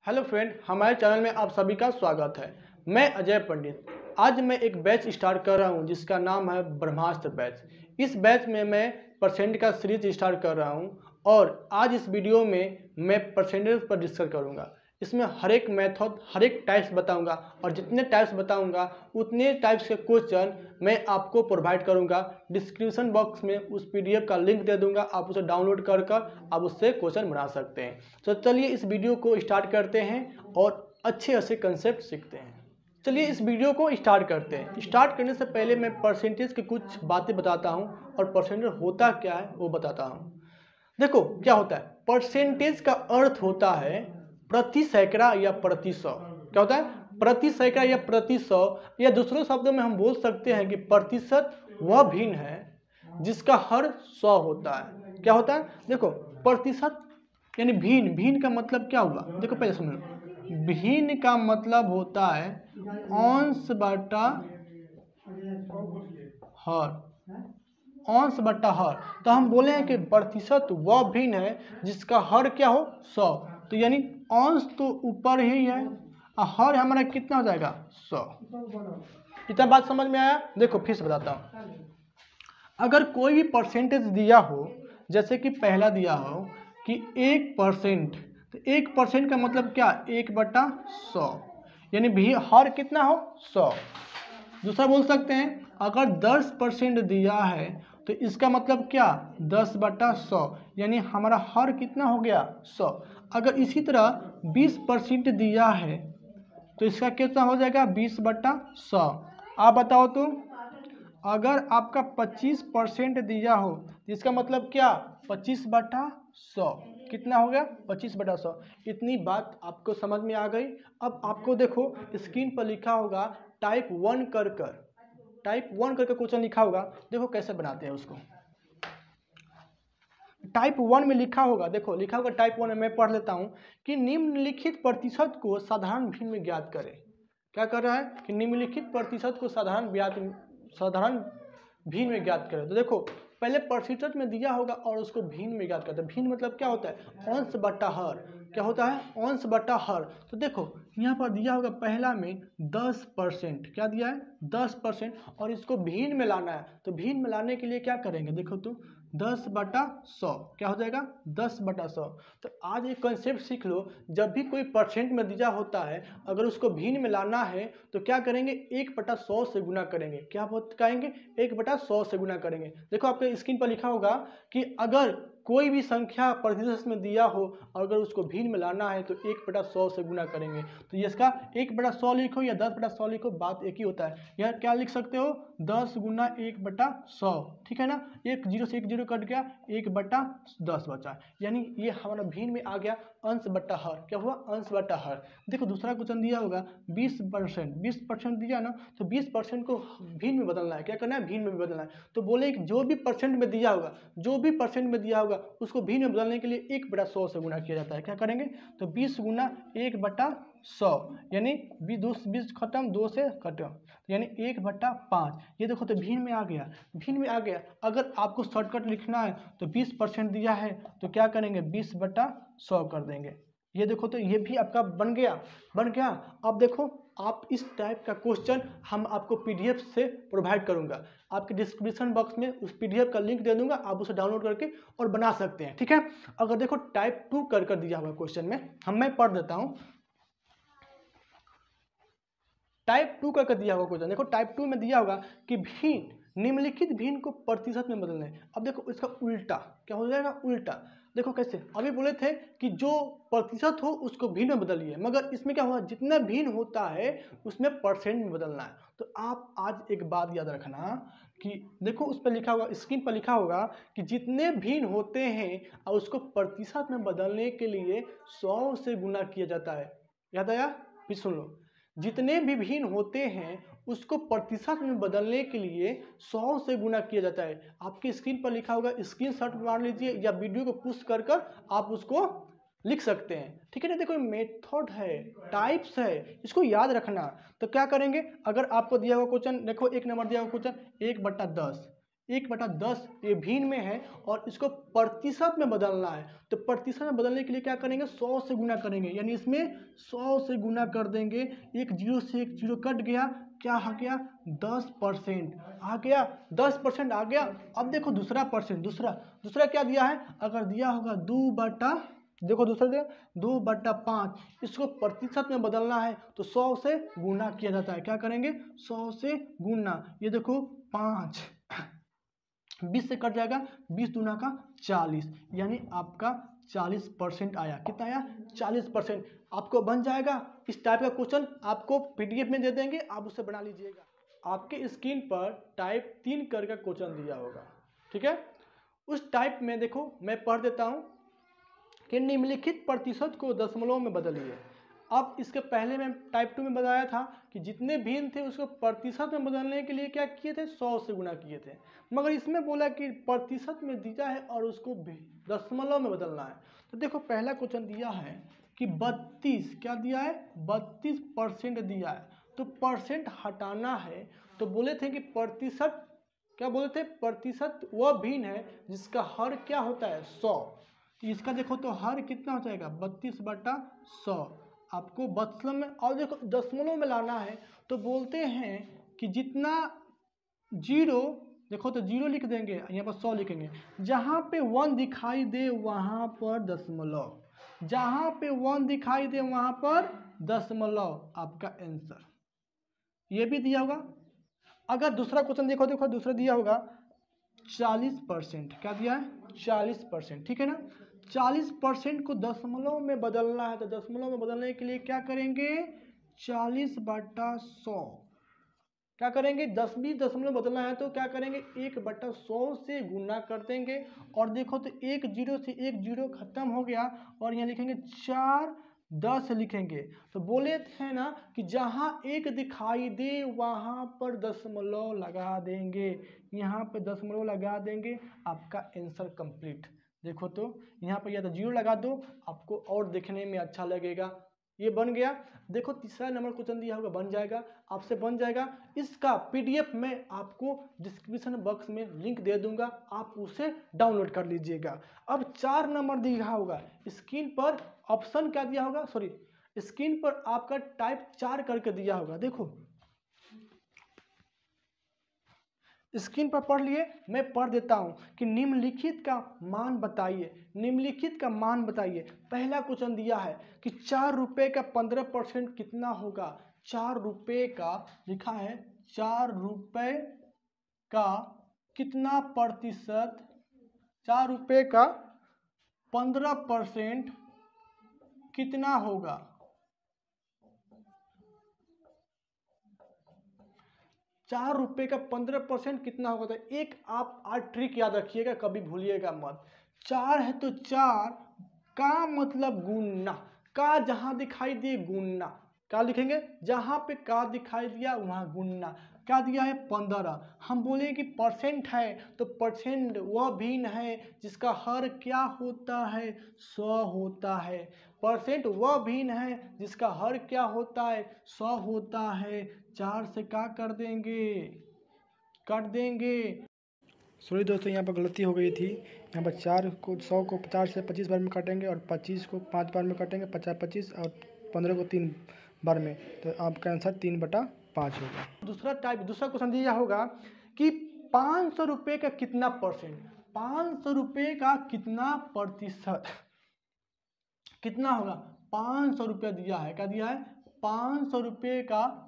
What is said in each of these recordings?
Hello friend, हमारे channel में आप सभी का स्वागत है। मैं अजय पंडित। आज मैं एक बैच स्टार्ट कर रहा हूं जिसका नाम है ब्रह्मास्त्र बैच। इस बैच में मैं परसेंट का सीरीज स्टार्ट कर रहा हूं और आज इस वीडियो में मैं परसेंटेज पर डिस्कस करूंगा। इसमें हर एक मेथड, हर एक टाइप्स बताऊंगा और जितने टाइप्स बताऊंगा उतने टाइप्स के क्वेश्चन मैं आपको प्रोवाइड करूंगा। डिस्क्रिप्शन बॉक्स में उस पीडीएफ का लिंक दे दूंगा, आप उसे डाउनलोड कर आप उससे क्वेश्चन बना सकते हैं। तो चलिए इस वीडियो को स्टार्ट करते हैं और अच्छे कंसेप्ट सीखते हैं। चलिए इस वीडियो को स्टार्ट करते हैं। स्टार्ट करने से पहले मैं परसेंटेज की कुछ बातें बताता हूं और परसेंटेज होता क्या है वो बताता हूं। देखो क्या होता है, परसेंटेज का अर्थ होता है प्रति सैकड़ा या प्रति सौ। क्या होता है? प्रति सैकड़ा या प्रति सौ, या दूसरों शब्दों में हम बोल सकते हैं कि प्रतिशत वह भिन्न है जिसका हर 100 होता है। क्या होता है? देखो प्रतिशत यानी भिन्न। भिन्न का मतलब क्या हुआ? देखो पहले समझो, भिन्न का मतलब होता है अंश बटा हर। अंश बटा हर। तो हम बोले हैं कि प्रतिशत वह भिन्न है जिसका हर क्या हो? 100। तो यानी अंश तो ऊपर ही है और हर हमारा कितना हो जाएगा? 100। इतना बात समझ में आया? देखो फिर से बताता हूँ। अगर कोई भी परसेंटेज दिया हो, जैसे कि पहला दिया हो कि 1%, तो 1% का मतलब क्या? 1/100, यानी भी हर कितना हो? 100। दूसरा बोल सकते हैं, अगर 10% दिया है तो इसका मतलब क्या? 10/100, यानी हमारा हर कितना हो गया? 100। अगर इसी तरह 20% दिया है तो इसका कितना हो जाएगा? 20/100। आप बताओ तो, अगर आपका 25% दिया हो तो इसका मतलब क्या? 25/100। कितना हो गया? 25/100। इतनी बात आपको समझ में आ गई। अब आपको देखो स्क्रीन पर लिखा होगा टाइप 1 कर क्वेश्चन लिखा होगा। देखो कैसे बनाते हैं उसको। टाइप 1 में लिखा होगा, देखो लिखा होगा टाइप 1 में, मैं पढ़ लेता हूं कि निम्नलिखित प्रतिशत को साधारण भिन्न में ज्ञात करें। क्या कर रहा है कि निम्नलिखित प्रतिशत को साधारण भिन्न में ज्ञात करें। तो देखो पहले प्रतिशत में दिया होगा और उसको भिन्न में ज्ञात करते हैं। भिन्न मतलब क्या होता है? अंश बटा हर। क्या होता है? अंश बटा हर। तो देखो यहाँ पर दिया होगा पहला में 10%। क्या दिया है? 10%। और इसको भिन्न में लाना है, तो भिन्न में लाने के लिए क्या करेंगे? देखो तो 10/100 क्या हो जाएगा? 10/100। तो आज एक कंसेप्ट सीख लो, जब भी कोई परसेंट में दिया होता है, अगर उसको भिन्न में लाना है तो क्या करेंगे? 1/100 से गुना करेंगे। क्या कहेंगे? 1/100 से गुना करेंगे। देखो आपके स्क्रीन पर लिखा होगा कि अगर कोई भी संख्या प्रतिशत में दिया हो और अगर उसको भिन्न में लाना है तो 1/100 से गुना करेंगे। तो इसका 1/100 लिखो या 10/100 लिखो, बात एक ही होता है। यह क्या लिख सकते हो? 10 गुना 1/100, ठीक है ना? एक जीरो से एक जीरो कट गया, 1/10 बचा, यानी ये हमारा भिन्न में आ गया अंश बटा हर। क्या हुआ? अंश बटा हर। देखो दूसरा क्वेश्चन दिया होगा 20%। 20% दिया ना, तो 20% को भिन्न में बदलना है। क्या करना है? भिन्न में बदलना है। तो बोले कि जो भी परसेंट में दिया होगा, जो भी परसेंट में दिया होगा उसको भिन्न में बदलने के लिए 1/100 से गुना किया जाता है। क्या करेंगे? तो 20 गुना 1/100, यानी 20 खत्म, 2 से खत्म, यानी 1/5। ये देखो तो भिन्न में आ गया, भिन्न में आ गया। अगर आपको शॉर्टकट लिखना है तो 20% दिया है तो क्या करेंगे? 20/100 कर देंगे। ये देखो तो ये भी आपका बन गया। अब देखो आप इस टाइप का क्वेश्चन हम आपको पीडीएफ से प्रोवाइड करूंगा। आपके डिस्क्रिप्शन बॉक्स में उस पीडीएफ का लिंक दे दूंगा, आप उसे डाउनलोड करके और बना सकते हैं, ठीक है? अगर देखो टाइप 2 कर दिया हुआ क्वेश्चन में, मैं पढ़ देता हूं। टाइप 2 का दिया होगा क्वेश्चन। देखो टाइप 2 में दिया होगा कि भिन्न, निम्नलिखित भिन्न को प्रतिशत में बदलना है। अब देखो इसका उल्टा क्या हो जाएगा? उल्टा। देखो कैसे? अभी बोले थे कि जो प्रतिशत हो उसको भिन्न में बदलिए, मगर इसमें क्या हुआ? जितना भिन्न होता है उसमें परसेंट में बदलना है। तो आप आज एक बात याद रखना कि देखो उस पर लिखा होगा, स्क्रीन पर लिखा होगा कि जितने भिन्न होते हैं और उसको प्रतिशत में बदलने के लिए 100 से गुना किया जाता है। याद आया? फिर सुन लो, जितने भी भिन्न होते हैं उसको प्रतिशत में बदलने के लिए 100 से गुना किया जाता है। आपकी स्क्रीन पर लिखा होगा, स्क्रीनशॉट मार लीजिए या वीडियो को पुश कर आप उसको लिख सकते हैं, ठीक है ना? देखो मेथड है, टाइप्स है, इसको याद रखना। तो क्या करेंगे? अगर आपको दिया हुआ क्वेश्चन, देखो एक नंबर दिया हुआ क्वेश्चन 1/10, 1/10 ये भिन्न में है और इसको प्रतिशत में बदलना है। तो प्रतिशत में बदलने के लिए क्या करेंगे, 100 से गुना करेंगे, यानी इसमें 100 से गुना कर देंगे। एक जीरो से एक जीरो कट गया, क्या आ गया 10% आ गया, 10% आ गया। अब देखो दूसरा परसेंट, दूसरा क्या दिया है, अगर दिया होगा 2/5, इसको प्रतिशत में बदलना है तो 100 से गुना किया जाता है। क्या करेंगे, 100 से गुना। ये देखो 5, 20 से कट जाएगा, 20 दूना का 40, यानी आपका 40% आया। कितना आया, 40%। आपको बन जाएगा। इस टाइप का क्वेश्चन आपको पीडीएफ में दे देंगे, आप उसे बना लीजिएगा। आपके स्क्रीन पर टाइप 3 करके क्वेश्चन दिया होगा, ठीक है। उस टाइप में देखो मैं पढ़ देता हूँ कि निम्नलिखित प्रतिशत को दशमलव में बदलिए। अब इसके पहले मैं टाइप 2 में बताया था कि जितने भिन्न थे उसको प्रतिशत में बदलने के लिए क्या किए थे, 100 से गुना किए थे। मगर इसमें बोला कि प्रतिशत में दिया है और उसको दशमलव में बदलना है। तो देखो पहला क्वेश्चन दिया है कि 32, क्या दिया है, 32% दिया है। तो परसेंट हटाना है, तो बोले थे कि प्रतिशत, क्या बोले थे, प्रतिशत वह भिन्न है जिसका हर क्या होता है, 100। तो इसका देखो तो हर कितना हो जाएगा, 32/100। आपको दशमलव में, और देखो दशमलव में लाना है तो बोलते हैं कि जितना जीरो, देखो तो जीरो लिख देंगे, यहाँ पर 100 लिखेंगे। जहाँ पे 1 दिखाई दे वहाँ पर दशमलव, जहाँ पे 1 दिखाई दे वहाँ पर दशमलव, आपका आंसर। ये भी दिया होगा। अगर दूसरा क्वेश्चन देखो दूसरा दिया होगा 40%, क्या दिया है, 40%, ठीक है ना। 40% को दशमलव में बदलना है, तो दशमलव में बदलने के लिए क्या करेंगे, 40/100। क्या करेंगे, 10वीं दशमलव बदलना है तो क्या करेंगे, 1/100 से गुना कर देंगे। और देखो तो एक जीरो से एक जीरो खत्म हो गया, और यहाँ लिखेंगे 4 10 लिखेंगे। तो बोले थे ना कि जहाँ एक दिखाई दे वहाँ पर दशमलव लगा देंगे, यहाँ पे दशमलव लगा देंगे, आपका आंसर कंप्लीट। देखो तो यहाँ पर या तो जीरो लगा दो, आपको और देखने में अच्छा लगेगा। ये बन गया। देखो तीसरा नंबर क्वेश्चन दिया होगा, बन जाएगा, आपसे बन जाएगा। इसका पीडीएफ में आपको डिस्क्रिप्शन बॉक्स में लिंक दे दूंगा, आप उसे डाउनलोड कर लीजिएगा। अब 4 नंबर दिया होगा स्क्रीन पर, ऑप्शन क्या दिया होगा, सॉरी स्क्रीन पर आपका टाइप 4 करके दिया होगा। देखो स्क्रीन पर पढ़ लिए, मैं पढ़ देता हूं कि निम्नलिखित का मान बताइए, निम्नलिखित का मान बताइए। पहला क्वेश्चन दिया है कि 4 रुपये का 15% कितना होगा। 4 रुपये का लिखा है, 4 रुपये का कितना प्रतिशत, 4 रुपये का 15% कितना होगा। 4 रुपये का 15% कितना होगा। तो एक आप आज ट्रिक याद रखिएगा, कभी भूलिएगा मत। 4 है तो 4 का मतलब गुना, का जहां दिखाई दे गुना, क्या लिखेंगे, जहां पे का दिखाई दिया वहां गुना। क्या दिया है, 15। हम बोले कि परसेंट है तो परसेंट वह भिन्न है जिसका हर क्या होता है, 100 होता है। परसेंट वह भिन्न है जिसका हर क्या होता है, 100 होता है। 4 से क्या कर देंगे, काट देंगे। सॉरी दोस्तों, यहाँ पर गलती हो गई थी। यहाँ पर 4 को 100 को 50 से 25 बार में काटेंगे, और 25 को 5 बार में काटेंगे, 50-25, और 15 को 3 बार में। तो आपका आंसर 3/5 होगा। दूसरा क्वेश्चन दिया होगा कि 500 रुपये का कितना परसेंट, 500 रुपये का कितना प्रतिशत कितना होगा। 500 रुपया दिया है, क्या दिया है, 500 रुपये का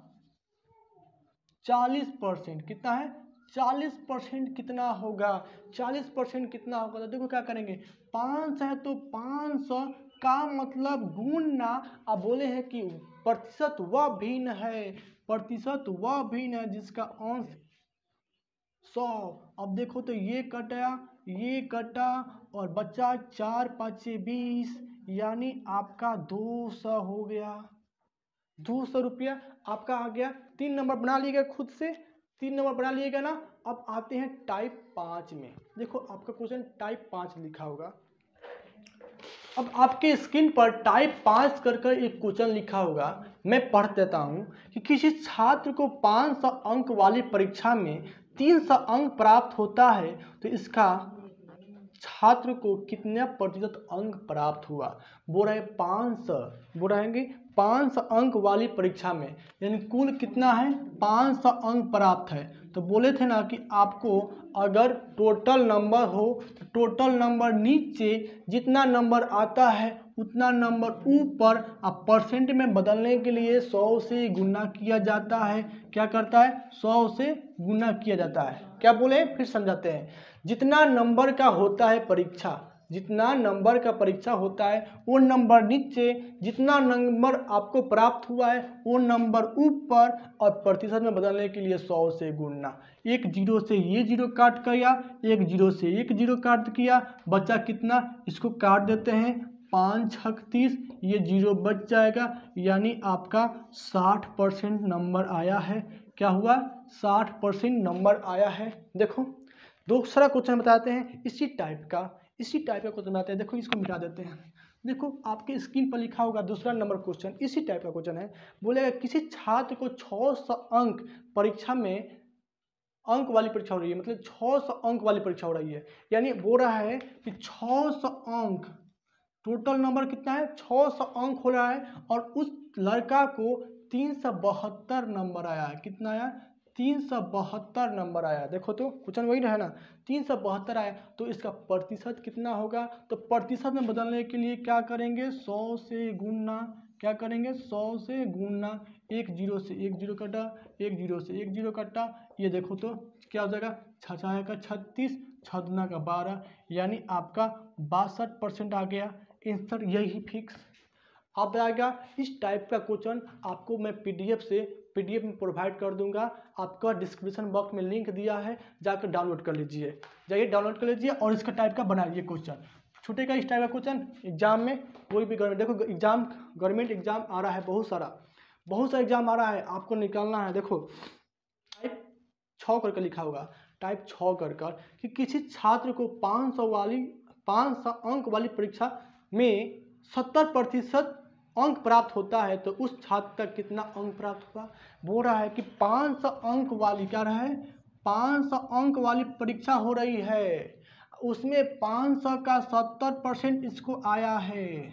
40%, कितना है, 40% कितना होगा, 40% कितना होगा। तो देखो क्या करेंगे, 500 है तो 500 का मतलब गुना। अब बोले हैं कि प्रतिशत वह भिन्न है, प्रतिशत वह भिन्न है जिसका अंश 100। अब देखो तो ये कटा और बचा 4 5 20, यानी आपका 200 हो गया। 200 रुपया आपका आ गया। 3 नंबर बना लिएगा खुद से, 3 नंबर बना लिएगा ना। अब आते हैं टाइप 5 में। देखो आपका क्वेश्चन टाइप 5 लिखा होगा। अब आपके स्क्रीन पर टाइप 5 कर एक क्वेश्चन लिखा होगा, मैं पढ़ देता हूँ कि किसी छात्र को 500 अंक वाली परीक्षा में 300 अंक प्राप्त होता है तो इसका छात्र को कितने प्रतिशत अंक प्राप्त हुआ। बोल रहे 500, बोल रहे हैं कि 500 अंक वाली परीक्षा में, यानी कुल कितना है 500 अंक प्राप्त है। तो बोले थे ना कि आपको अगर टोटल नंबर हो तो टोटल नंबर नीचे जितना नंबर आता है उतना नंबर ऊपर, अब परसेंट में बदलने के लिए 100 से गुना किया जाता है। क्या करता है 100 से गुना किया जाता है। क्या बोले फिर समझाते हैं। जितना नंबर का होता है परीक्षा, जितना नंबर का परीक्षा होता है वो नंबर नीचे, जितना नंबर आपको प्राप्त हुआ है वो नंबर ऊपर, और प्रतिशत में बदलने के लिए 100 से गुणना। एक जीरो से ये जीरो काट किया, एक जीरो से एक जीरो काट किया, बचा कितना, इसको काट देते हैं 5 छक 30, ये जीरो बच जाएगा, यानी आपका 60% नंबर आया है। क्या हुआ 60% नंबर आया है। देखो दूसरा क्वेश्चन बताते हैं इसी टाइप का क्वेश्चन बताते हैं। देखो इसको मिटा देते हैं। देखो आपके स्क्रीन पर लिखा होगा दूसरा नंबर क्वेश्चन, इसी टाइप का क्वेश्चन है। बोलेगा किसी छात्र को 600 अंक परीक्षा में, अंक वाली परीक्षा हो रही है, मतलब 600 अंक वाली परीक्षा हो रही है, यानी बोल रहा है कि 600 अंक, टोटल नंबर कितना है 600 अंक हो रहा है, और उस लड़का को 372 नंबर आया है। कितना आया 372 नंबर आया। देखो तो क्वेश्चन वही रहा ना, 372 आया, तो इसका प्रतिशत कितना होगा। तो प्रतिशत में बदलने के लिए क्या करेंगे 100 से गुणना। क्या करेंगे 100 से गुणना, एक जीरो से एक जीरो कटा, एक जीरो से एक जीरो कटा, ये देखो तो क्या हो जाएगा 6 का 36, 6 दूना का 12, यानी आपका 62% आ गया। आंसर यही फिक्स अब आएगा। इस टाइप का क्वेश्चन आपको मैं पीडीएफ में प्रोवाइड कर दूंगा। आपका डिस्क्रिप्शन बॉक्स में लिंक दिया है, जाकर डाउनलोड कर लीजिए, जाइए डाउनलोड कर लीजिए और इसका टाइप का बनाइए क्वेश्चन। छूटेगा इस टाइप का क्वेश्चन एग्जाम में, कोई भी गवर्नमेंट, देखो एग्जाम, गवर्नमेंट एग्जाम आ रहा है, बहुत सारा एग्जाम आ रहा है, आपको निकालना है। देखो टाइप 6 करके लिखा होगा, टाइप 6 कर कि किसी छात्र को 500 अंक वाली परीक्षा में 70% अंक प्राप्त होता है तो उस छात्र का कितना अंक प्राप्त हुआ। बोल रहा है कि 500 अंक वाली, क्या रहा है 500 अंक वाली परीक्षा हो रही है, उसमें 500 का 70% इसको आया है।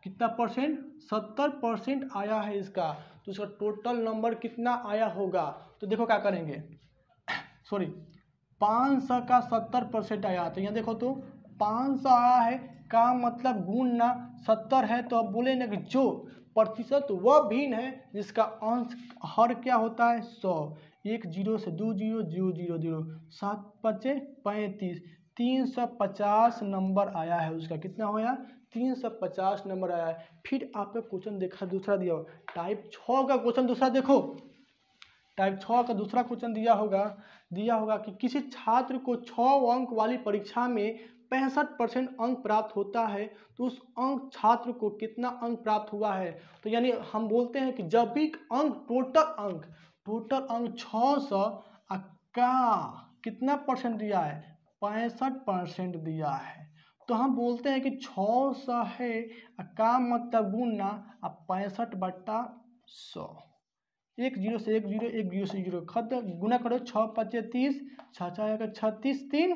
कितना परसेंट 70% आया है इसका, तो इसका टोटल नंबर कितना आया होगा। तो देखो क्या करेंगे, सॉरी 500 का 70% आया, तो यहाँ देखो तो 500 आया है का मतलब गुणना 70 है, तो अब बोले ना कि जो प्रतिशत वह भिन्न है जिसका अंश हर क्या होता है 100, एक जीरो से दो जीरो, जीरो जीरो जीरो, 7 पचे 35, 350 नंबर आया है उसका। कितना होया 350 नंबर आया है। फिर आपका क्वेश्चन देखा दूसरा दिया हो, टाइप 6 का क्वेश्चन दूसरा देखो, टाइप 6 का दूसरा क्वेश्चन दिया होगा कि किसी छात्र को 6 अंक वाली परीक्षा में 65% अंक प्राप्त होता है तो उस अंक छात्र को कितना अंक प्राप्त हुआ है। तो यानी हम बोलते हैं कि जब भी अंक टोटल अंक 600 का कितना परसेंट दिया है 65% दिया है, तो हम बोलते हैं कि 600 है का मतलब गुणना 65/100, एक जीरो से एक जीरो, एक जीरो से जीरो खत्म, गुना करो 6 पचे 30, 6 का 36, 3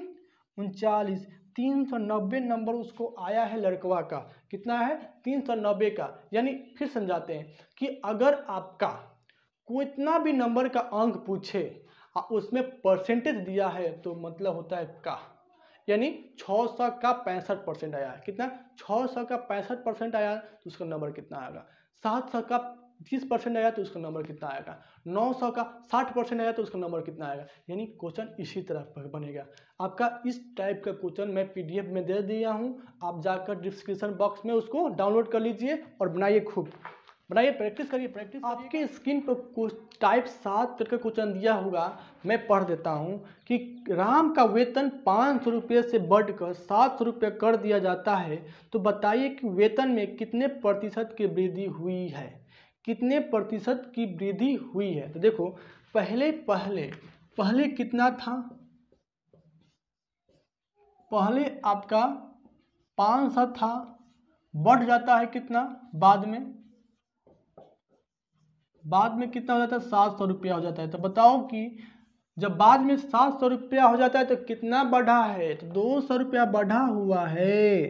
39, 390 नंबर उसको आया है लड़कवा का। कितना है 390 का। यानी फिर समझाते हैं कि अगर आपका कोई इतना भी नंबर का अंक पूछे और उसमें परसेंटेज दिया है तो मतलब होता है का, यानी 600 का 65% आया है। कितना 600 का 65% आया तो उसका नंबर कितना आएगा। 700 का 30% आया तो उसका नंबर कितना आएगा। 900 का 60% आया तो उसका नंबर कितना आएगा। यानी क्वेश्चन इसी तरह बनेगा। आपका इस टाइप का क्वेश्चन मैं पीडीएफ में दे दिया हूँ, आप जाकर डिस्क्रिप्शन बॉक्स में उसको डाउनलोड कर लीजिए और बनाइए, खूब बनाइए, प्रैक्टिस करिए। आपके स्क्रीन पर टाइप 7 करके क्वेश्चन दिया होगा, मैं पढ़ देता हूँ कि राम का वेतन 500 रुपये से बढ़कर 700 रुपये कर दिया जाता है, तो बताइए कि वेतन में कितने प्रतिशत की वृद्धि हुई है। कितने प्रतिशत की वृद्धि हुई है। तो देखो पहले कितना था, पहले आपका 500 था, बढ़ जाता है कितना बाद में कितना हो जाता है 700 रुपया हो जाता है। तो बताओ कि जब बाद में 700 रुपया हो जाता है तो कितना बढ़ा है, तो 200 रुपया बढ़ा हुआ है।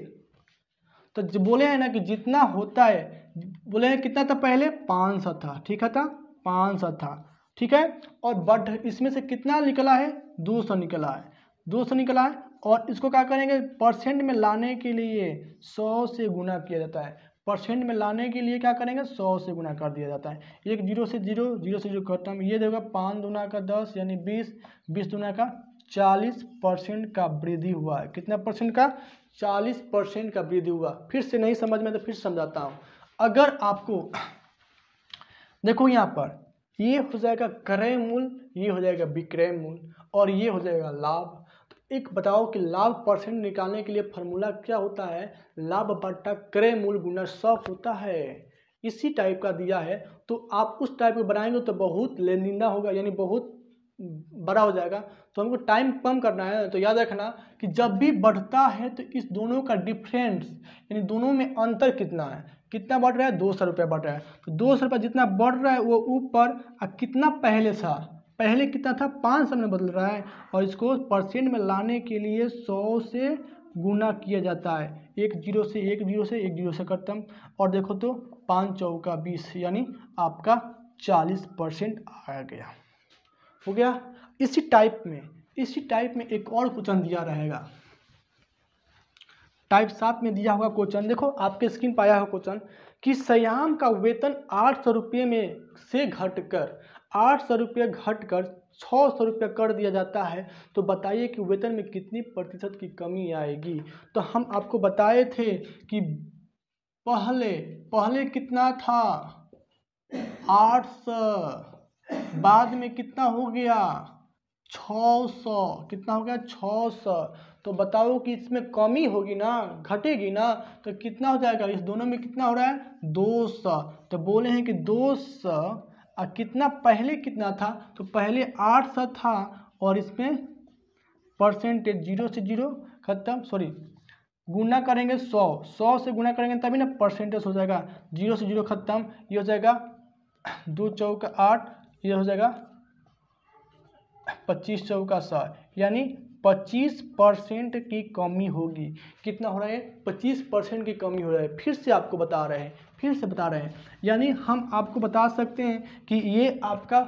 तो बोले हैं ना कि जितना होता है, बोले हैं कितना था पहले 500 था, ठीक है था 500 था, ठीक है, और बढ़ इसमें से कितना निकला है 200 निकला है, 200 निकला है। और इसको क्या करेंगे, परसेंट में लाने के लिए 100 से गुना किया जाता है, परसेंट में लाने के लिए क्या करेंगे 100 से गुना कर दिया जाता है। एक जीरो से जीरो, जीरो से जीरो खत्म, ये देगा 5 दूना का 10 यानी 20, 20 दूना का 40% का वृद्धि हुआ है। कितना परसेंट का, 40% का वृद्धि हुआ। फिर से नहीं समझ में तो फिर समझाता हूँ। अगर आपको देखो यहाँ पर ये हो जाएगा क्रय मूल्य, ये हो जाएगा विक्रय मूल्य, और ये हो जाएगा लाभ। तो एक बताओ कि लाभ परसेंट निकालने के लिए फॉर्मूला क्या होता है, लाभ बट्टा क्रय मूल्य गुना 100 होता है। इसी टाइप का दिया है, तो आप उस टाइप को बनाएंगे तो बहुत लेंदीदा होगा, यानी बहुत बड़ा हो जाएगा। तो हमको टाइम कम करना है, तो याद रखना कि जब भी बढ़ता है तो इस दोनों का डिफरेंस, यानी दोनों में अंतर कितना है, कितना बढ़ रहा है 200 रुपया बढ़ रहा है। तो 200 रुपया जितना बढ़ रहा है वो ऊपर, और कितना पहले था, पहले कितना था 500 में बदल रहा है, और इसको परसेंट में लाने के लिए 100 से गुना किया जाता है। एक जीरो से एक जीरो से एक जीरो से खत्म, और देखो तो 5 चौका 20 यानी आपका 40% आ गया, हो गया। इसी टाइप में एक और क्वेश्चन दिया रहेगा, टाइप 7 में दिया होगा क्वेश्चन। देखो आपके स्क्रीन पर आया हो क्वेश्चन कि श्याम का वेतन 800 रुपये में से घटकर 800 रुपये घटकर 600 रुपये कर दिया जाता है, तो बताइए कि वेतन में कितनी प्रतिशत की कमी आएगी। तो हम आपको बताए थे कि पहले कितना था 800, बाद में कितना हो गया 600, कितना हो गया 600। तो बताओ कि इसमें कमी होगी ना, घटेगी ना, तो कितना हो जाएगा, इस दोनों में कितना हो रहा है 200। तो बोले हैं कि 200 और कितना पहले कितना था, तो पहले 800 था, और इसमें परसेंटेज जीरो से जीरो खत्म, सॉरी गुना करेंगे 100 से गुना करेंगे तभी ना परसेंटेज हो जाएगा, जीरो से जीरो खत्म, ये हो जाएगा 2 चौका 8, ये हो जाएगा 25 चौका 100, यानी 25% की कमी होगी। कितना हो रहा है 25% की कमी हो रहा है। फिर से आपको बता रहे हैं, यानी हम आपको बता सकते हैं कि ये आपका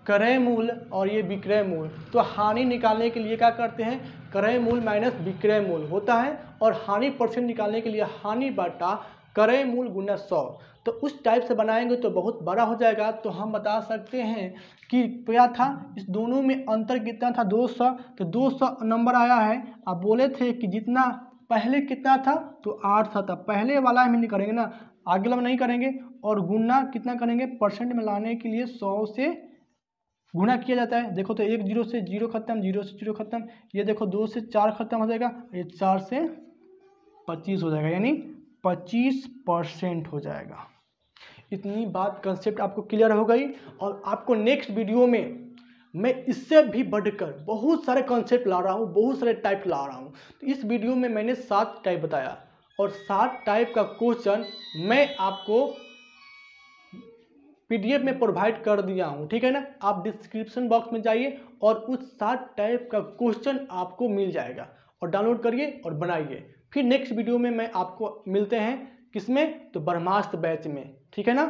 क्रय मूल्य और ये विक्रय मूल्य। तो हानि निकालने के लिए क्या करते हैं, क्रय मूल्य माइनस विक्रय मूल्य होता है, और हानि परसेंट निकालने के लिए हानि बटा क्रय मूल्य गुना 100। तो उस टाइप से बनाएंगे तो बहुत बड़ा हो जाएगा। तो हम बता सकते हैं कि क्या था, इस दोनों में अंतर कितना था 200, तो 200 नंबर आया है। आप बोले थे कि जितना पहले कितना था, तो 800 था, पहले वाला हम नहीं करेंगे ना, आगे वाला नहीं करेंगे, और गुना कितना करेंगे, परसेंट में लाने के लिए 100 से गुना किया जाता है। देखो तो एक जीरो से जीरो खत्म, जीरो से जीरो खत्म, ये देखो 2 से 4 खत्म हो जाएगा, ये 4 से 25 हो जाएगा, यानी 25% हो जाएगा। इतनी बात कंसेप्ट आपको क्लियर हो गई। और आपको नेक्स्ट वीडियो में मैं इससे भी बढ़कर बहुत सारे कंसेप्ट ला रहा हूँ, बहुत सारे टाइप ला रहा हूँ। तो इस वीडियो में मैंने 7 टाइप बताया, और 7 टाइप का क्वेश्चन मैं आपको PDF में प्रोवाइड कर दिया हूँ, ठीक है ना। आप डिस्क्रिप्शन बॉक्स में जाइए और उस 7 टाइप का क्वेश्चन आपको मिल जाएगा, और डाउनलोड करिए और बनाइए। फिर नेक्स्ट वीडियो में मैं आपको मिलते हैं किसमें, तो ब्रह्मास्त्र बैच में, ठीक है ना।